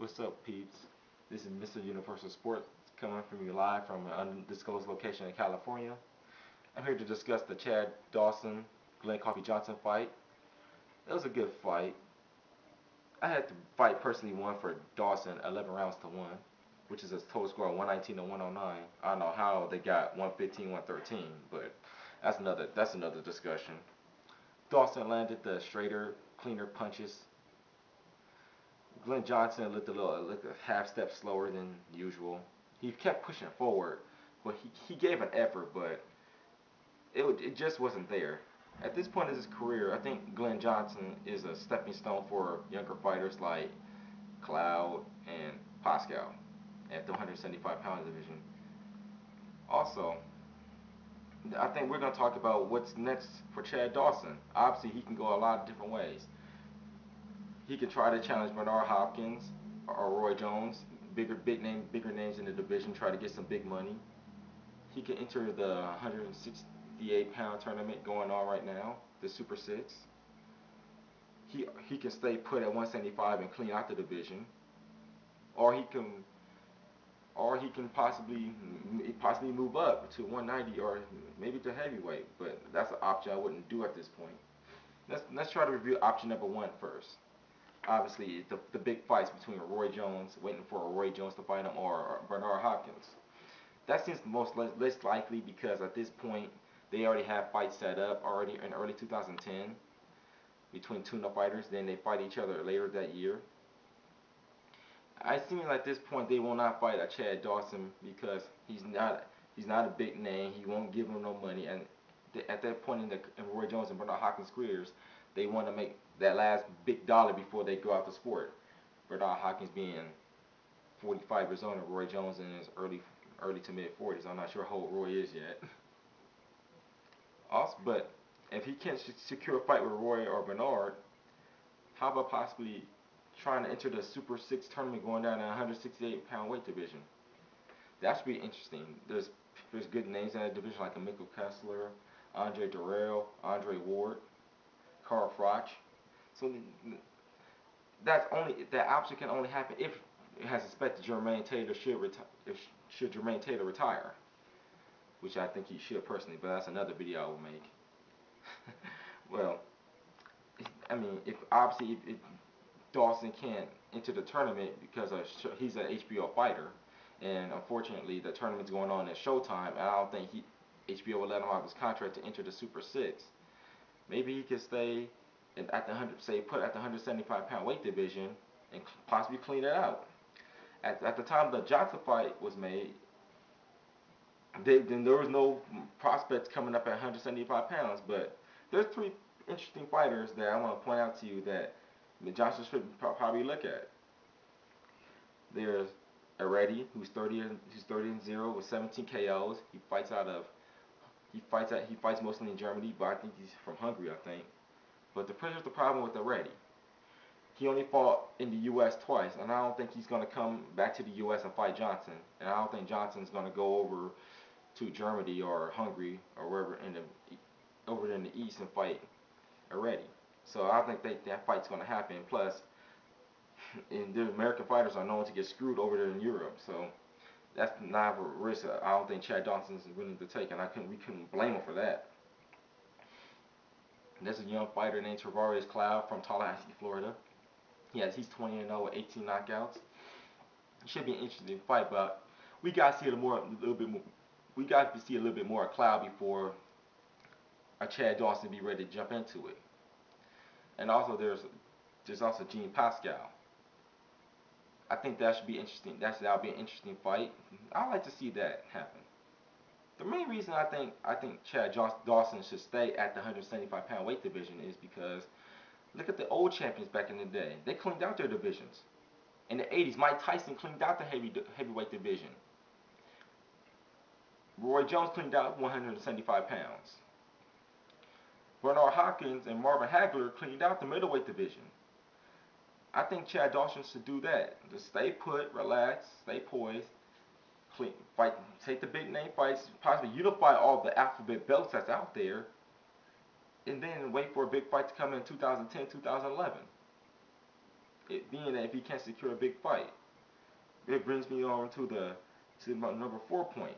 What's up, peeps? This is Mr. Universal Sports coming from you live from an undisclosed location in California. I'm here to discuss the Chad Dawson Glen Johnson fight. It was a good fight. I had the fight personally won for Dawson 11 rounds to 1, which is a total score of 119 to 109. I don't know how they got 115, 113, but that's another discussion. Dawson landed the straighter, cleaner punches. Glen Johnson looked a half step slower than usual. He kept pushing forward, but he gave an effort, but it just wasn't there. At this point in his career, I think Glen Johnson is a stepping stone for younger fighters like Cloud and Pascal at the 175-pound division. Also, I think we're going to talk about what's next for Chad Dawson. Obviously, he can go a lot of different ways. He could try to challenge Bernard Hopkins or Roy Jones, bigger names in the division, try to get some big money. He can enter the 168-pound tournament going on right now, the Super Six. He can stay put at 175 and clean out the division, or he can possibly move up to 190 or maybe to heavyweight. But that's an option I wouldn't do at this point. Let's try to review option number one first. Obviously, the big fights between Roy Jones, waiting for Roy Jones to fight him, or Bernard Hopkins. That seems most less likely because at this point they already have fights set up already in early 2010 between tuna fighters. Then they fight each other later that year. I seem like at this point they will not fight a Chad Dawson because he's not a big name. He won't give him no money, and at that point in Roy Jones and Bernard Hopkins' careers, they want to make that last big dollar before they go out the sport. Bernard Hopkins being 45 years old and Roy Jones in his early to mid 40s. I'm not sure how old Roy is yet. Also, but if he can't secure a fight with Roy or Bernard, how about possibly trying to enter the Super 6 tournament going down in the 168-pound weight division? That should be interesting. There's good names in that division like Mikkel Kessler, Andre Durrell, Andre Ward, Carl Froch. So that option can only happen if it has expected Jermaine Taylor should Jermaine Taylor retire, which I think he should personally, but that's another video I will make. Well, I mean, if Dawson can't enter the tournament because he's an HBO fighter, and unfortunately the tournament's going on at Showtime, and I don't think HBO will let him have his contract to enter the Super Six. Maybe he could stay at the 100, say put at the 175-pound weight division and possibly clean it out. At the time the Johnson fight was made, then there was no prospects coming up at 175 pounds. But there's three interesting fighters that I want to point out to you that Johnson should probably look at. There's Eretti, who's 30-0 with 17 KOs. He fights mostly in Germany, but I think he's from Hungary, I think. But here's the problem with Eretti. He only fought in the U.S. twice, and I don't think he's going to come back to the U.S. and fight Johnson. And I don't think Johnson's going to go over to Germany or Hungary or wherever over in the East and fight Eretti. So I don't think that fight's going to happen. Plus, the American fighters are known to get screwed over there in Europe, so that's not a risk I don't think Chad Johnson's willing to take, and we couldn't blame him for that. And there's a young fighter named Tavares Cloud from Tallahassee, Florida. He's 20-0 with 18 knockouts. It should be an interesting fight, but we got to see a little bit more. We got to see a little bit more of Cloud before a Chad Dawson be ready to jump into it. And also there's also Jean Pascal. I think that should be interesting. That'll be an interesting fight. I'd like to see that happen. The main reason I think Chad Dawson should stay at the 175-pound weight division is because look at the old champions back in the day. They cleaned out their divisions. In the 80s, Mike Tyson cleaned out the heavyweight division. Roy Jones cleaned out 175 pounds. Bernard Hopkins and Marvin Hagler cleaned out the middleweight division. I think Chad Dawson should do that. Just stay put, relax, stay poised, fight, take the big name fights, possibly unify all the alphabet belts that's out there, and then wait for a big fight to come in 2010, 2011. being that if he can't secure a big fight, it brings me on to my number 4 point.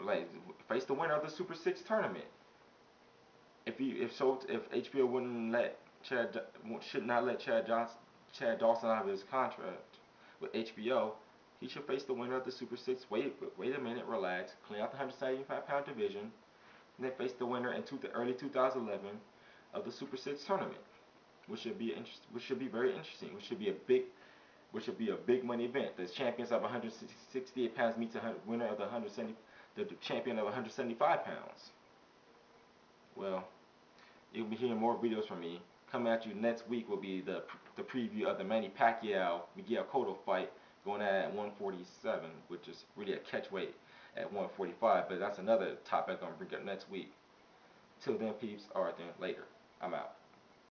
Like face the winner of the Super Six tournament. If HBO wouldn't let Chad should not let Chad Dawson out of his contract with HBO, he should face the winner of the Super Six. Wait a minute, relax, clean out the 175-pound division, and then face the winner in early 2011 of the Super Six tournament, which should be very interesting. Which should be a big money event. The champions of 168 pounds meets the winner of the champion of 175 pounds. Well, you'll be hearing more videos from me. Coming at you next week will be the preview of the Manny Pacquiao Miguel Cotto fight going at 147, which is really a catchweight at 145. But that's another topic I'm gonna bring up next week. Till then, peeps. Alright then, later. I'm out.